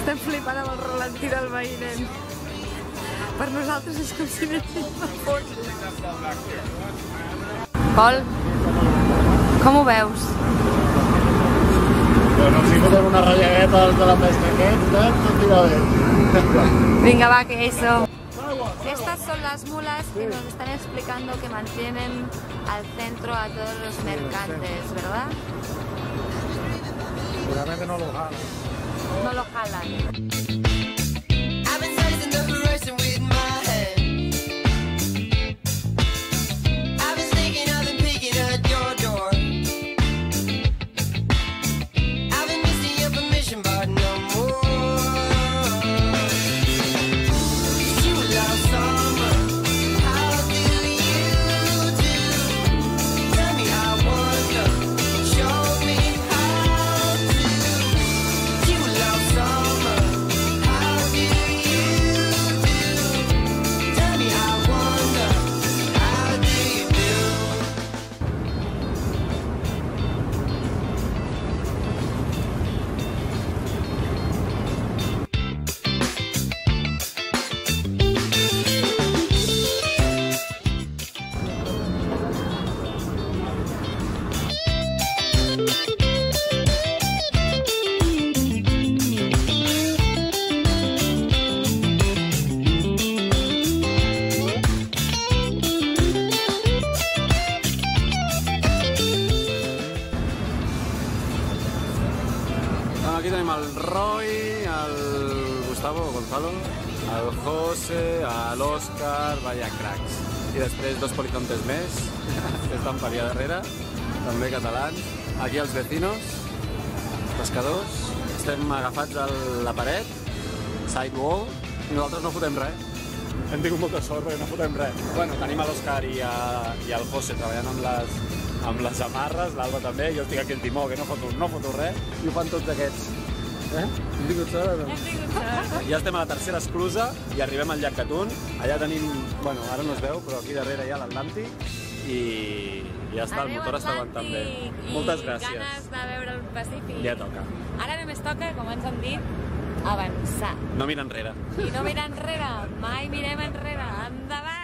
Estem flipant amb el ralentí del veí, nen. Per nosaltres és com si anéssim a fons. Pol, com ho veus? Bueno, si fotem una rallagueta de la pesca aquest, tot irà bé. Venga, va, que eso. Estas son las mulas que nos están explicando que mantienen al centro a todos los mercantes, ¿verdad? Seguramente no lo jalan. No lo jalan. Aquí tenim el Roy, el Gustavo, Gonzalo, el José, l'Òscar, vaya cracs. I després dos politontes més, que estan per allà darrere, també catalans. Aquí els vecinos, pescadors, estem agafats a la paret, sidewall, i nosaltres no fotem res. Hem tingut molta sort perquè no fotem res. Bueno, tenim l'Òscar i el José treballant amb les amarres, l'Alba també, jo estic aquí al timó que no foto res, i ho fan tots aquests. Hem tingut sort o no? Hem tingut sort. Ja estem a la tercera esclusa i arribem al llac Gatún. Allà tenim, bueno, ara no es veu, però aquí darrere hi ha l'Atlàntic i ja està, el motor està aguantant bé. Moltes gràcies. I ganes de veure el Pacífic. Ja toca. Ara només toca, com ens han dit, avançar. No mirar enrere. I no mirar enrere, mai mirem enrere. Endavant!